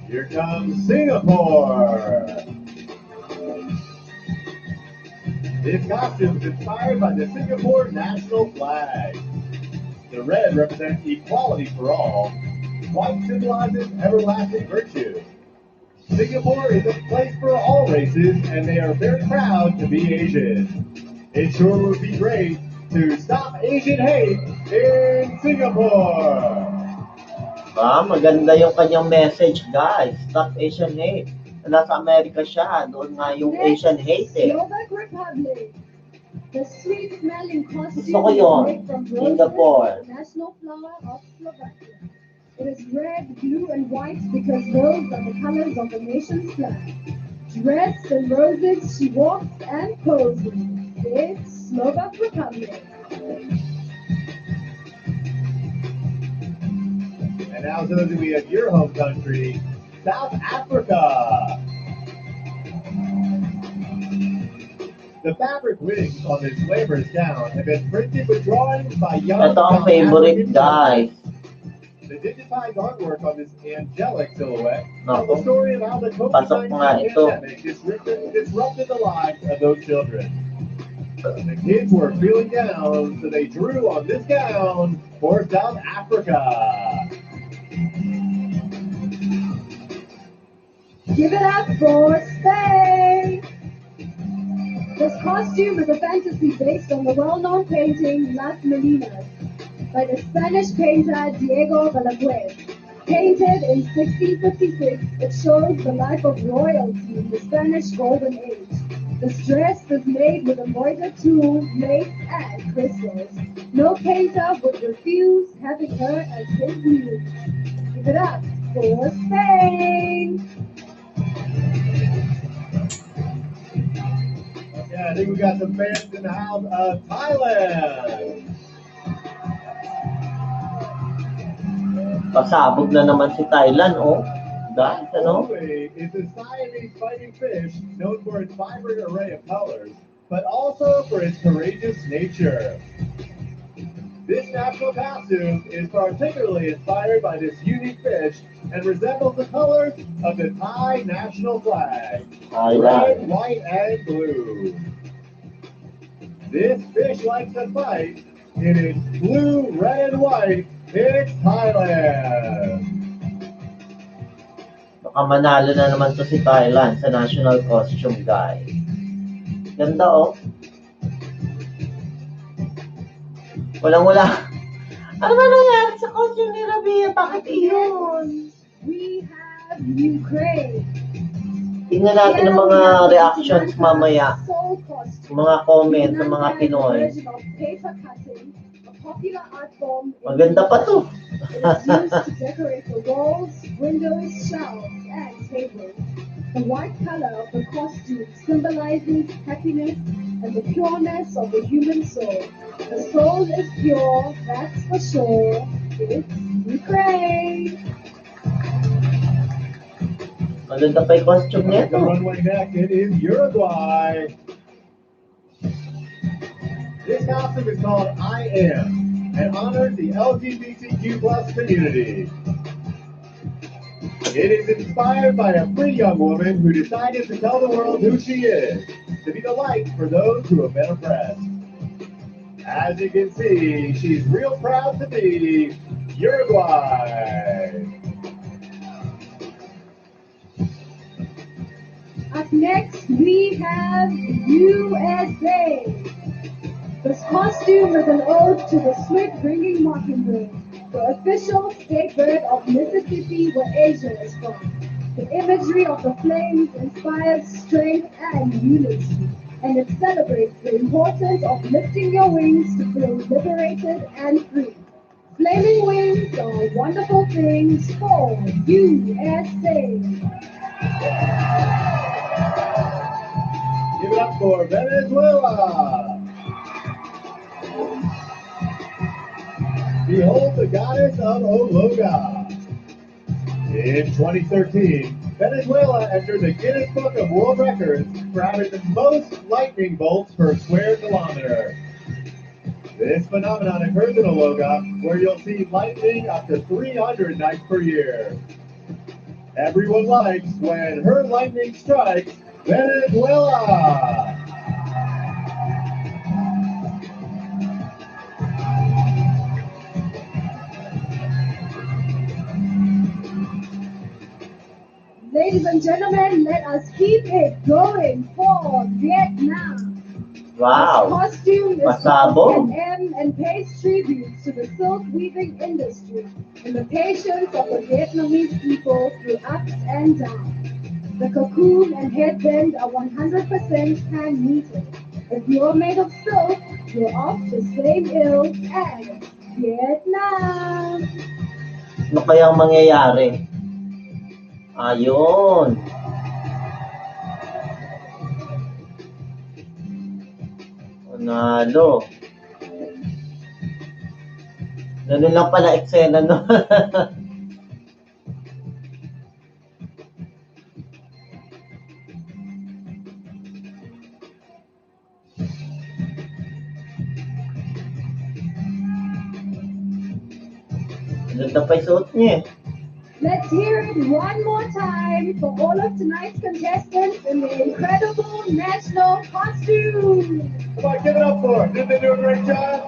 Here comes Singapore. This costume is inspired by the Singapore national flag. The red represents equality for all. White symbolizes everlasting virtue. Singapore is a place for all races, and they are very proud to be Asian. It sure would be great to stop Asian hate in Singapore. Maganda yung kanyang message, guys. Stop Asian hate. Nasa Amerika siya. Doon nga yung Asian hate eh. Slovak Republic. The sweet-smelling costume Gusto ko yun. is made from Singapore. roses, national flower of Slovakia. It is red, blue, and white because those are the colors of the nation's flag. Dressed in roses, she walks and poses. It's Slovak Republic. And now, Zoe, we have your home country, South Africa. The fabric wings on this glamorous gown have been printed with drawings by young Ito ang South favorite, African guys. The digitized artwork on this angelic silhouette Naku. tells the story of how the Pasok nga COVID-19 ito. pandemic disrupted the lives of those children. The kids were feeling down, so they drew on this gown for South Africa. Give it up for Spain! This costume is a fantasy based on the well-known painting Las Meninas by the Spanish painter Diego Velázquez. Painted in 1656, it shows the life of royalty in the Spanish Golden Age. This dress is made with embroidered tulle, lace, and crystals. No painter would refuse having her as his muse. Give it up for Spain! Okay, I think we got some fans in the house of Thailand. Pasabog na naman si Thailand, oh. Guys, ano? Hui is a Siamese fighting fish known for its vibrant array of colors. but also for its courageous nature. This national costume is particularly inspired by this unique fish and resembles the colors of the Thai national flag, red, white, and blue. This fish likes to fight. It is blue, red, and white. It's Thailand. Baka manalo na naman to si Thailand sa national costume, guys. Ganda, oh. Walang-wala. Ano ba nangyari sa costume ni Rabia? Bakit iyon? We have Ukraine. Tingnan natin ang mga reactions mamaya. Soul costume. Mga comment ng mga Nana is a Pinoy. version of paper cutting, a popular art form in Maganda pa to. It is used to decorate the walls, windows, shelves, and tables. The white color of the costume symbolizes happiness and the pureness of the human soul. The soul is pure, that's for sure. It's Ukraine. Maganda pa yung costume The nito. runway next, it is Uruguay. This costume is called I Am and honors the LGBTQ plus community. It is inspired by a free young woman who decided to tell the world who she is, to be the light for those who have been oppressed. As you can see, she's real proud to be Uruguay. Up next, we have USA. This costume is an ode to the sweet-bringing mockingbird, the official state bird of Mississippi, where Asia is from. The imagery of the flames inspires strength and unity, and it celebrates the importance of lifting your wings to feel liberated and free. Flaming wings are wonderful things for USA. Give it up for Venezuela. Behold the goddess of Ologa. In 2013, Venezuela entered the Guinness Book of World Records for having the most lightning bolts per square kilometer. This phenomenon occurs in Ologa, where you'll see lightning up to 300 nights per year. Everyone likes when her lightning strikes Venezuela. Ladies and gentlemen, let us keep it going for Vietnam. Wow. This costume is Pasabog. an M and pays tribute to the silk weaving industry and the patience of the Vietnamese people through ups and downs. The cocoon and headband are 100% hand knitted. If you're made of silk, you're off the same ilk as Vietnam. Ano kayang mangyayari? Ayun. Panalo. Ganun lang pala eksena, no? Ganda pa yung suot niya eh. Let's hear it one more time for all of tonight's contestants in the incredible national costume. Come on, give it up for her. Did they do a great job?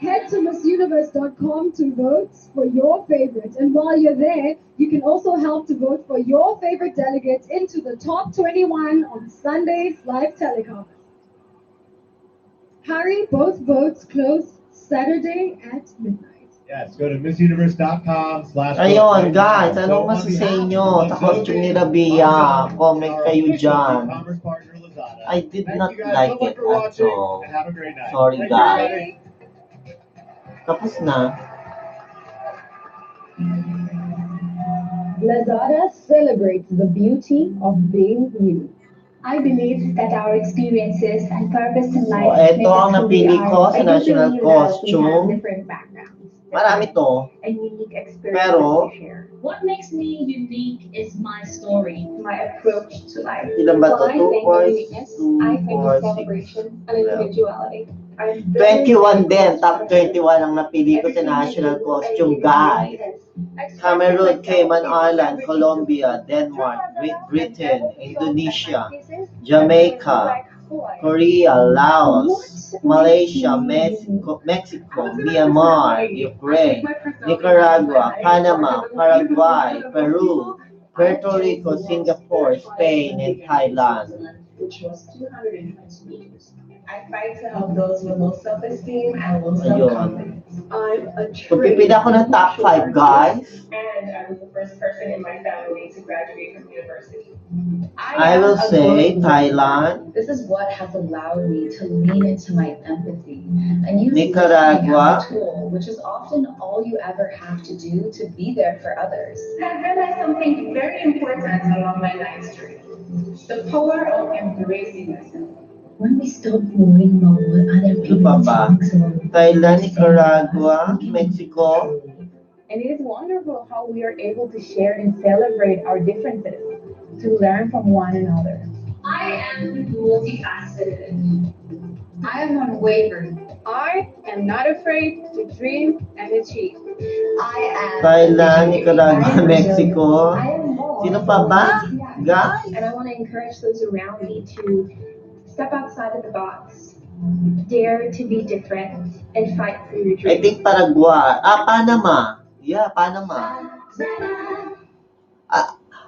Head to MissUniverse.com to vote for your favorite. And while you're there, you can also help to vote for your favorite delegate into the top 21 on Sunday's live telecast. Hurry, both votes close Saturday at midnight. Yes, go to MissUniverse.com/vote. Ayun, guys, anong masasabi nyo sa costume ni Rabia? Comment kayo dyan. I did not like it at all. Sorry, guys. Tapos na. Lazada celebrates the beauty of being you. I believe that our experiences and purpose in life So, eto make us ang who we napili are. ko sa I do national believe that we have costume. different backgrounds. Marami to. and unique experiences Pero, to share. What makes me unique is my story. My approach to life. ilan ba to? Well, I 2, think 4, uniqueness, 2, I think 4, 6. celebration and individuality. I'm very 21 din. Top 21 ang napili ko sa national costume, guys. Cameroon, Cayman Island, Colombia, Denmark, Great Britain, Indonesia, Jamaica, Korea, Laos, Malaysia, Mexico, Myanmar, Ukraine, Nicaragua, Panama, Paraguay, Peru, Puerto Rico, Singapore, Spain, and Thailand. Which was 220 meters. I fight to help those with low self-esteem and low Ayun. self-confidence. I'm a So, pipili ako ng top 5, guys. And I was the first person in my family to graduate from university. I will say Thailand, This is what has allowed me to lean into my empathy and use Nicaragua. listening as a tool, which is often all you ever have to do to be there for others. I realized something very important along my life journey. The power of embracing yourself. When we stop worrying about what other pa people ba? think, Thailand, Nicaragua, Mexico. And it is wonderful how we are able to share and celebrate our differences, to learn from one another. I am multifaceted. I am unwavering. I am not afraid to dream and achieve. I am Thailand, Nicaragua, Mexico. Sino pa ba? Guys? And I want to encourage those around me to step outside of the box, dare to be different, and fight for your I dreams. think Paraguay. Panama. Yeah, Panama.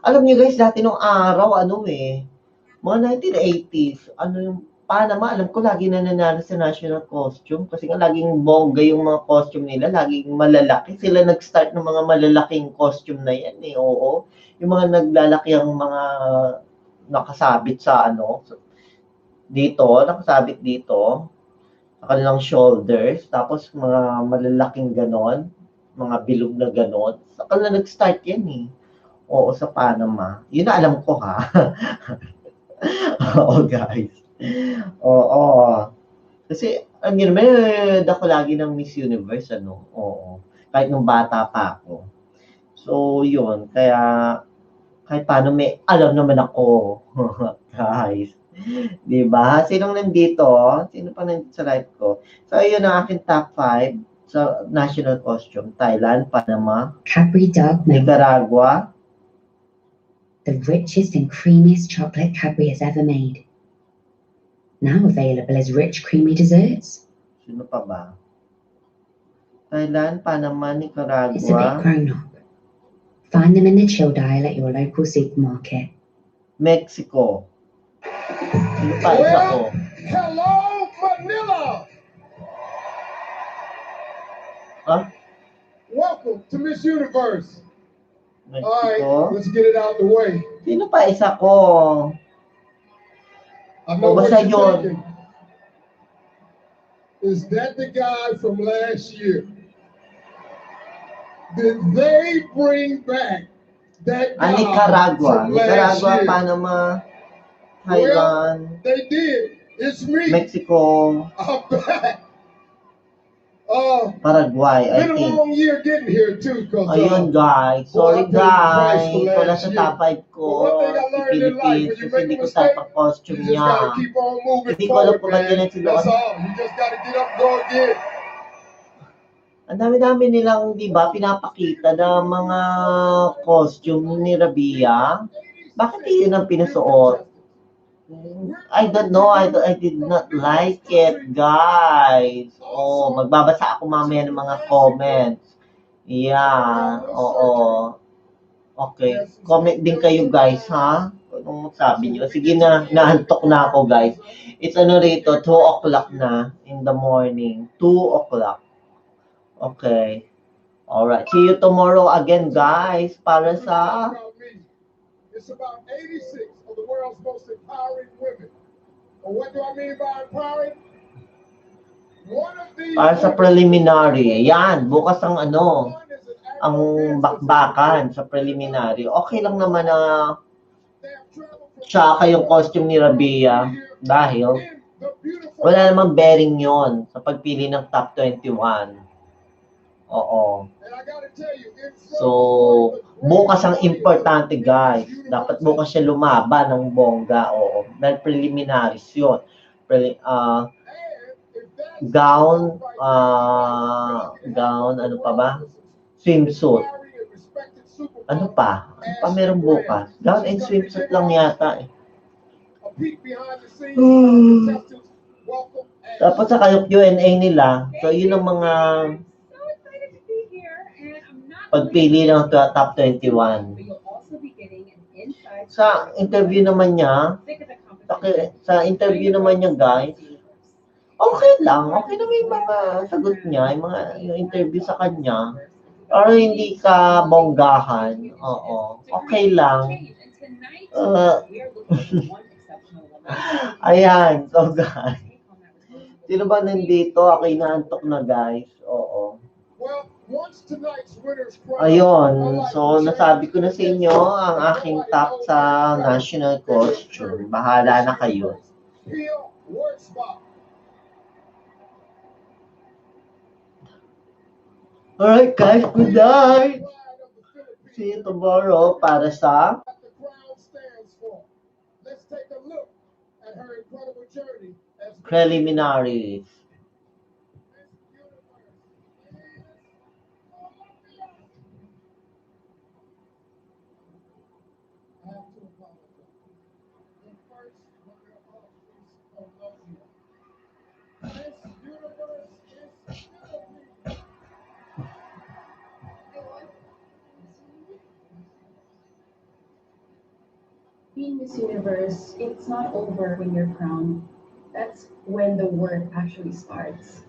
Alam niyo guys, dati nung araw, mga 1980s, yung Panama, alam ko lagi nananalo sa national costume kasi nga laging bongga yung mga costume nila, laging malalaki. Sila nag-start ng mga malalaking costume na yan oo. Yung mga naglalaki ang mga nakasabit sa nakasabit dito, sa kanilang shoulders, tapos mga malalaking ganon, mga bilog na ganon. Sa kanila nag-start yan Oo, sa Panama. Yun na alam ko ha. Oo, guys. Oo. Kasi, ako lagi ng Miss Universe, Oo. Kahit nung bata pa ako. So, yun. Kaya, kahit paano may alam naman ako. Guys. Diba? Sinong nandito? Sino pa nandito sa live ko? So, yun ang aking top 5 sa national costume. Thailand, Panama, Cadbury Dark Milk, Nicaragua, the richest and creamiest chocolate Cadbury has ever made. Now available as rich, creamy desserts. Sino pa ba? Thailand, Panama, It's a bit Nicaragua, grown up. Find them in the chill dial at your local supermarket. Mexico. Sino pa isa ko? Hello, Manila! Huh? Welcome to Miss Universe. All right, Mexico. let's get it out the way. Sino pa isa ko? I know what basta you're yun. thinking. Is that the guy from last year? Did they bring back that guy Nicaragua. from last Nicaragua, year? Panama, Thailand, They did. It's me. Mexico, I'm back. Paraguay, I Been a think. long year getting here too, cause Ayun guys, sorry guys, wala sa top 5 ko, si Philippines, kasi hindi ko type ang costume you just niya. gotta keep on moving Hindi ko alam forward, kung ba't man. ganun sinuot. That's all. You just gotta get up, go again. Ang dami-dami nilang, di ba, pinapakita na mga costume ni Rabia. Bakit yun ang pinasuot? I don't know, I did not like it, guys. Magbabasa ako mamaya ng mga comments. Yeah, oo. Okay, comment din kayo guys, ha? Anong sabi niyo? Sige na, naantok na ako guys. It's rito, 2 o'clock na in the morning. 2 o'clock. Okay. Alright, see you tomorrow again guys, para sa... It's about 86 of the world's most empowering women. And what do I mean by empowering? One of these Para sa preliminary. Yan, bukas ang ang bakbakan sa preliminary. Okay lang naman na tsaka yung costume ni Rabia dahil wala namang bearing yon sa pagpili ng top 21. Oo. And I gotta tell you, it's So, bukas ang importante, guys. Dapat bukas siya lumaban ng bongga. Oo. Dahil preliminaries yun. Gown, ano pa ba? Swimsuit. Ano pa? Ano pa meron bukas? Gown and swimsuit lang yata eh. Tapos sa kayong Q&A nila, so yun ang mga pagpili ng top 21. Sa interview naman niya, guys, okay lang. Okay naman yung mga sagot niya, yung interview sa kanya. Or hindi ka bonggahan. Oo. Okay lang. Ayan. So, guys. Sino ba nandito? Ako inaantok na, guys. Oo. Ayun. So, nasabi ko na sa inyo ang aking top sa national costume. Bahala na kayo. Alright, guys. Good night. See you tomorrow para sa preliminaries. Being Miss Universe, it's not over when you're crowned. That's when the work actually starts.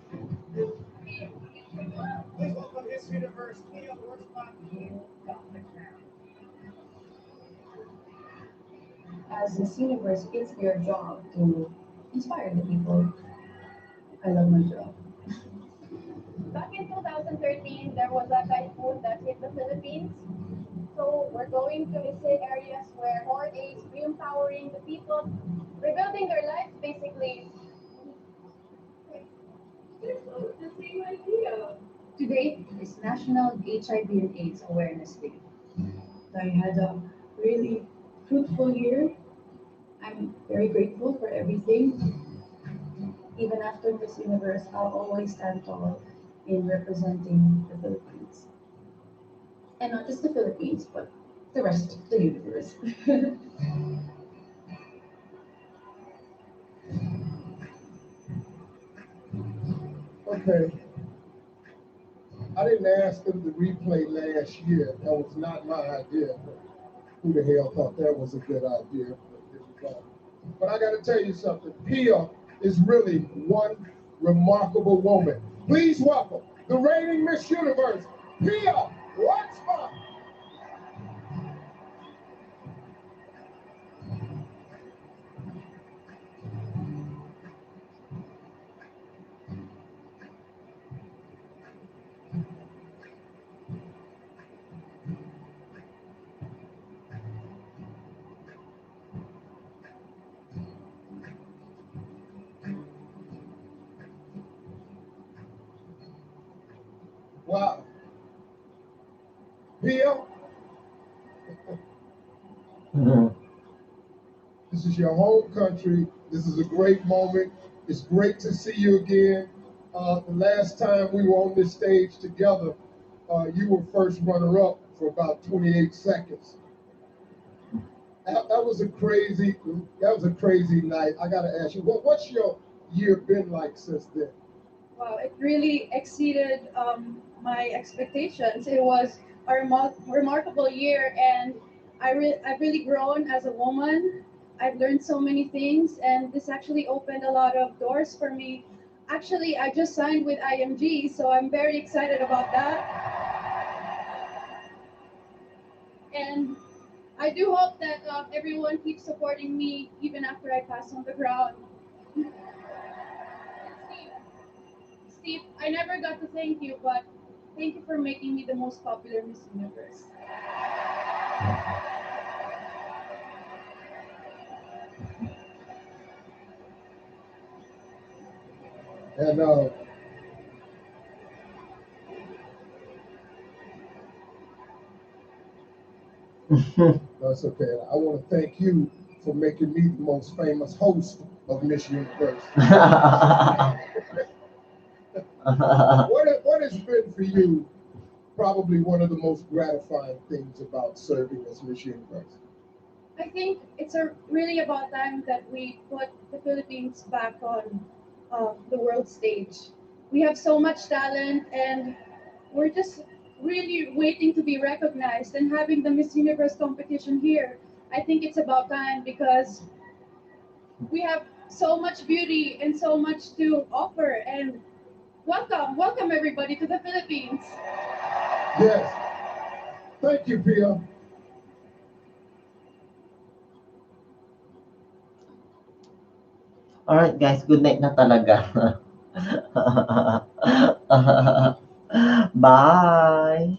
As Miss Universe, it's your job to inspire the people. I love my job. Back in 2013, there was a typhoon that hit the Philippines. So we're going to visit areas where more aids, re-empowering the people, rebuilding their lives basically. The same idea. Today is National HIV and AIDS Awareness Day. I had a really fruitful year. I'm very grateful for everything. Even after Miss Universe, I'll always stand tall in representing the Philippines. And not just the Philippines, but the rest of the universe. Okay. I didn't ask them to replay last year. That was not my idea. Who the hell thought that was a good idea? But I got to tell you something. Pia is really one remarkable woman. Please welcome the reigning Miss Universe, Pia Wurtzbach. Wow. Pia, this is your home country. This is a great moment. It's great to see you again. The last time we were on this stage together, you were first runner-up for about 28 seconds. That was a crazy night. I gotta ask you, what's your year been like since then? Wow, it really exceeded my expectations. It was a remarkable year, and I've really grown as a woman. I've learned so many things, and this actually opened a lot of doors for me. Actually, I just signed with IMG, so I'm very excited about that. And I do hope that everyone keeps supporting me even after I pass on the ground. Steve, I never got to thank you, but thank you for making me the most popular Miss Universe. And That's okay. I want to thank you for making me the most famous host of Miss Universe. What has been for you probably one of the most gratifying things about serving as Miss Universe? I think it's really about time that we put the Philippines back on the world stage. We have so much talent, and we're just really waiting to be recognized. And having the Miss Universe competition here, I think it's about time because we have so much beauty and so much to offer. And welcome everybody to the Philippines. Yes. Thank you, Pia. Alright guys, good night na talaga. Bye!